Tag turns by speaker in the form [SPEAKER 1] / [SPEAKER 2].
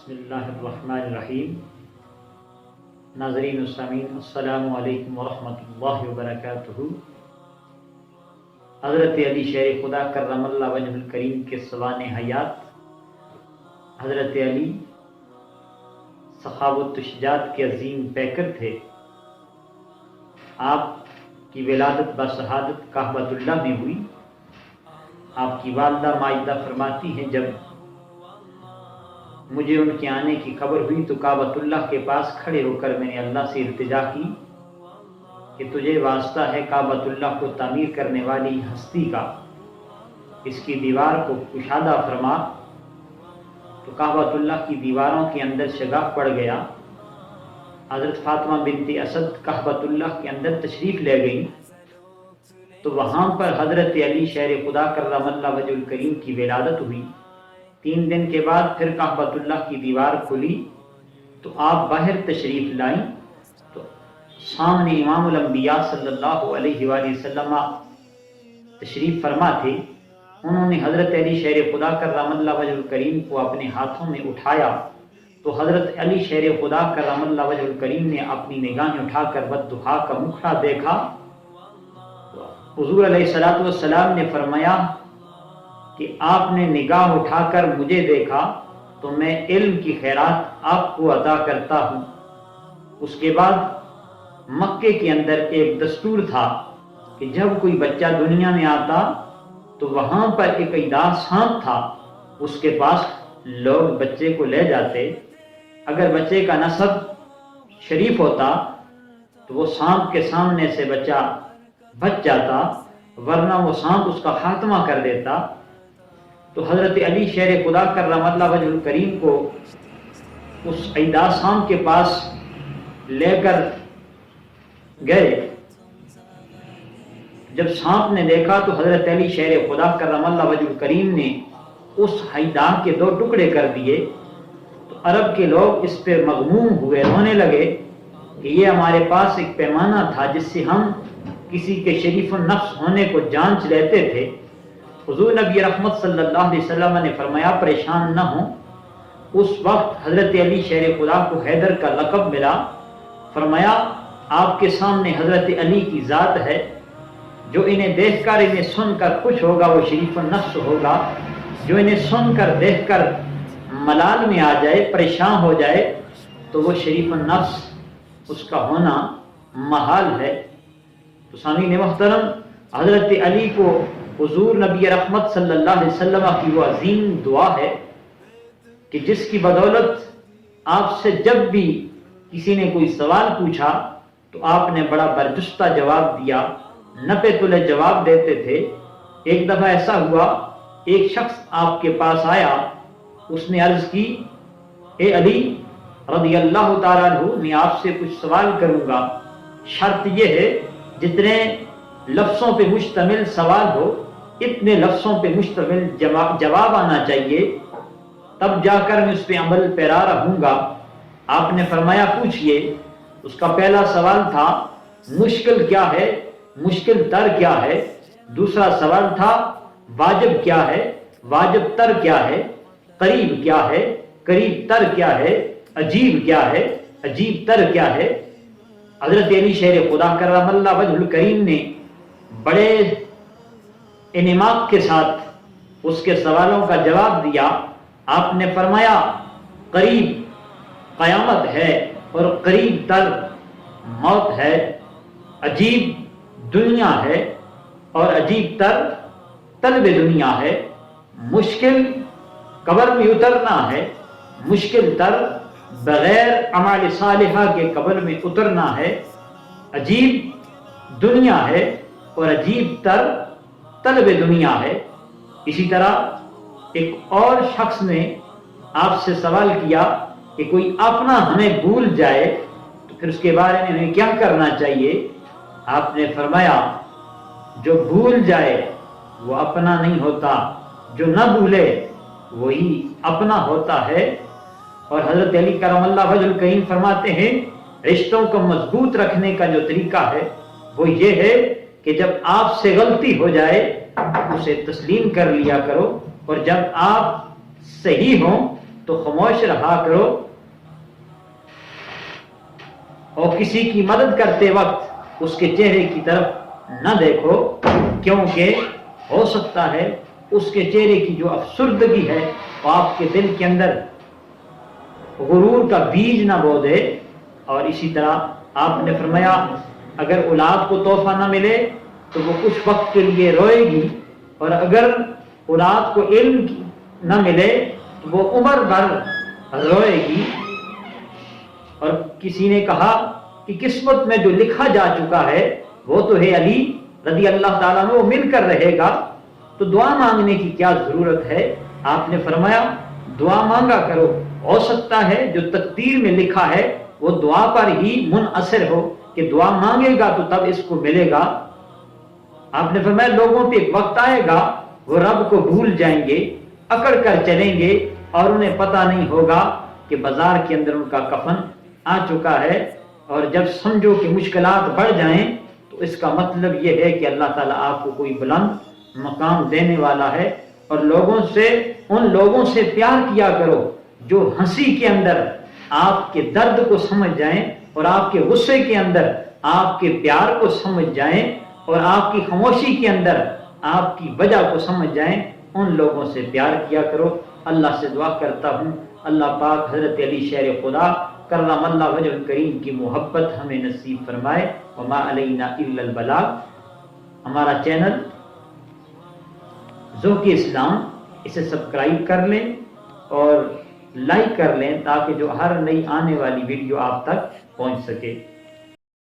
[SPEAKER 1] بسم اللہ الرحمن الرحیم۔ ناظرین و سامعین، السلام علیکم ورحمۃ اللہ وبرکاتہ۔ حضرت علی شیر خدا کرم اللہ وجہ الکریم کے سوانح حیات حضرت علی سخاوت و شجاعت کے عظیم پیکر تھے۔ آپ کی ولادت بشہادت کعبۃ اللہ میں ہوئی۔ آپ کی والدہ مائدہ فرماتی ہیں، جب مجھے ان کے آنے کی خبر ہوئی تو کعبۃ اللہ کے پاس کھڑے ہو کر میں نے اللہ سے التجا کی کہ تجھے واسطہ ہے کعبۃ اللہ کو تعمیر کرنے والی ہستی کا، اس کی دیوار کو کشادہ فرما۔ تو کعبۃ اللہ کی دیواروں کے اندر شگاف پڑ گیا۔ حضرت فاطمہ بنت اسد کعبۃ اللہ کے اندر تشریف لے گئیں تو وہاں پر حضرت علی شیر خدا کرم اللہ وجہ الکریم کی ولادت ہوئی۔ 3 دن کے بعد پھر کعبۃ اللہ کی دیوار کھلی تو آپ باہر تشریف لائیں تو سامنے امام الانبیاء صلی اللہ علیہ وآلہ وسلم تشریف فرما تھے۔ انہوں نے حضرت علی شیر خدا کرم اللہ وجہ الکریم کو اپنے ہاتھوں میں اٹھایا تو حضرت علی شیر خدا کرم اللہ وجہ الکریم نے اپنی نگاہیں اٹھا کر والضحیٰ کا مکھڑا دیکھا۔ حضور علیہ الصلوۃ والسلام نے فرمایا کہ آپ نے نگاہ اٹھا کر مجھے دیکھا تو میں علم کی خیرات آپ کو عطا کرتا ہوں۔ اس کے بعد مکے کے اندر ایک دستور تھا کہ جب کوئی بچہ دنیا میں آتا تو وہاں پر ایک ایدا سانپ تھا، اس کے پاس لوگ بچے کو لے جاتے۔ اگر بچے کا نسب شریف ہوتا تو وہ سانپ کے سامنے سے بچہ بچ جاتا، ورنہ وہ سانپ اس کا خاتمہ کر دیتا۔ تو حضرت علی شیر خدا کرم اللہ وجہ الکریم کو اس ایدا سانپ کے پاس لے کر گئے۔ جب سانپ نے دیکھا تو حضرت علی شیر خدا کرم اللہ وجہ الکریم نے اس ایدا کے 2 ٹکڑے کر دیے تو عرب کے لوگ اس پہ مغموم ہوئے، رونے لگے کہ یہ ہمارے پاس ایک پیمانہ تھا جس سے ہم کسی کے شریف النفس ہونے کو جانچ لیتے تھے۔ حضور نبی رحمت صلی اللہ علیہ وسلم نے فرمایا پریشان نہ ہوں۔ اس وقت حضرت علی شیر خدا کو حیدر کا لقب ملا۔ فرمایا آپ کے سامنے حضرت علی کی ذات ہے، جو انہیں دیکھ کر انہیں سن کر خوش ہوگا وہ شریف النفس ہوگا، جو انہیں سن کر دیکھ کر ملال میں آ جائے، پریشان ہو جائے تو وہ شریف النفس اس کا ہونا محال ہے۔ تو سامعین محترم، حضرت علی کو حضور نبی رحمت صلی اللہ علیہ وسلم کی وہ عظیم دعا ہے کہ جس کی بدولت آپ سے جب بھی کسی نے کوئی سوال پوچھا تو آپ نے بڑا برجستہ جواب دیا، نپے تلے جواب دیتے تھے۔ ایک دفعہ ایسا ہوا، ایک شخص آپ کے پاس آیا، اس نے عرض کی، اے علی رضی اللہ تعالیٰ عنہ، میں آپ سے کچھ سوال کروں گا، شرط یہ ہے جتنے لفظوں پہ مشتمل سوال ہو اتنے لفظوں پہ مشتمل جواب آنا چاہیے، تب جا کر میں اس پہ عمل پیرا رہوں گا۔ آپ نے فرمایا پوچھئے۔ اس کا پہلا سوال تھا مشکل کیا ہے، مشکل تر کیا ہے۔ دوسرا سوال تھا واجب کیا ہے، واجب تر کیا ہے۔ قریب کیا ہے، قریب تر کیا ہے۔ عجیب کیا ہے، عجیب تر کیا ہے۔ حضرت علی شیر خدا کرم اللہ وجہ الکریم نے بڑے انعماق کے ساتھ اس کے سوالوں کا جواب دیا۔ آپ نے فرمایا قریب قیامت ہے اور قریب تر موت ہے، عجیب دنیا ہے اور عجیب تر طلب دنیا ہے، مشکل قبر میں اترنا ہے، مشکل تر بغیر اعمال صالحہ کے قبر میں اترنا ہے، عجیب دنیا ہے اور عجیب تر طلب دنیا ہے۔ اسی طرح ایک اور شخص نے آپ سے سوال کیا کہ کوئی اپنا ہمیں بھول جائے تو پھر اس کے بارے میں ہمیں کیا کرنا چاہیے۔ آپ نے فرمایا جو بھول جائے وہ اپنا نہیں ہوتا، جو نہ بھولے وہی اپنا ہوتا ہے۔ اور حضرت علی کرم اللہ وجہ الکریم فرماتے ہیں رشتوں کو مضبوط رکھنے کا جو طریقہ ہے وہ یہ ہے کہ جب آپ سے غلطی ہو جائے اسے تسلیم کر لیا کرو، اور جب آپ صحیح ہوں تو خاموش رہا کرو اور کسی کی مدد کرتے وقت اس کے چہرے کی طرف نہ دیکھو، کیونکہ ہو سکتا ہے اس کے چہرے کی جو افسردگی ہے وہ آپ کے دل کے اندر غرور کا بیج نہ بو دے۔ اور اسی طرح آپ نے فرمایا اگر اولاد کو تحفہ نہ ملے تو وہ کچھ وقت کے لیے روئے گی، اور اگر اولاد کو علم نہ ملے تو وہ عمر بھر روئے گی۔ اور کسی نے کہا کہ قسمت میں جو لکھا جا چکا ہے وہ تو ہے علی رضی اللہ تعالیٰ عنہ، وہ مل کر رہے گا، تو دعا مانگنے کی کیا ضرورت ہے؟ آپ نے فرمایا دعا مانگا کرو، ہو سکتا ہے جو تقدیر میں لکھا ہے وہ دعا پر ہی منحصر ہو کہ دعا مانگے گا تو تب اس کو ملے گا۔ آپ نے فرمایا لوگوں پہ ایک وقت آئے گا وہ رب کو بھول جائیں گے، اکڑ کر چلیں گے، اور انہیں پتہ نہیں ہوگا کہ بازار کے اندر ان کا کفن آ چکا ہے۔ اور جب سمجھو کہ مشکلات بڑھ جائیں تو اس کا مطلب یہ ہے کہ اللہ تعالیٰ آپ کو کوئی بلند مقام دینے والا ہے۔ اور ان لوگوں سے پیار کیا کرو جو ہنسی کے اندر آپ کے درد کو سمجھ جائیں، اور آپ کے غصے کے اندر آپ کے پیار کو سمجھ جائیں، اور آپ کی خاموشی کے اندر آپ کی وجہ کو سمجھ جائیں۔ ان لوگوں سے پیار کیا کرو۔ اللہ سے دعا کرتا ہوں اللہ پاک حضرت علی شیر خدا کرم اللہ وجہ کریم کی محبت ہمیں نصیب فرمائے۔ وما علینا الا البلاغ۔ ہمارا چینل ذوق اسلام اسے سبسکرائب کر لیں اور لائک کر لیں تاکہ جو ہر نئی آنے والی ویڈیو آپ تک پہنچ سکے۔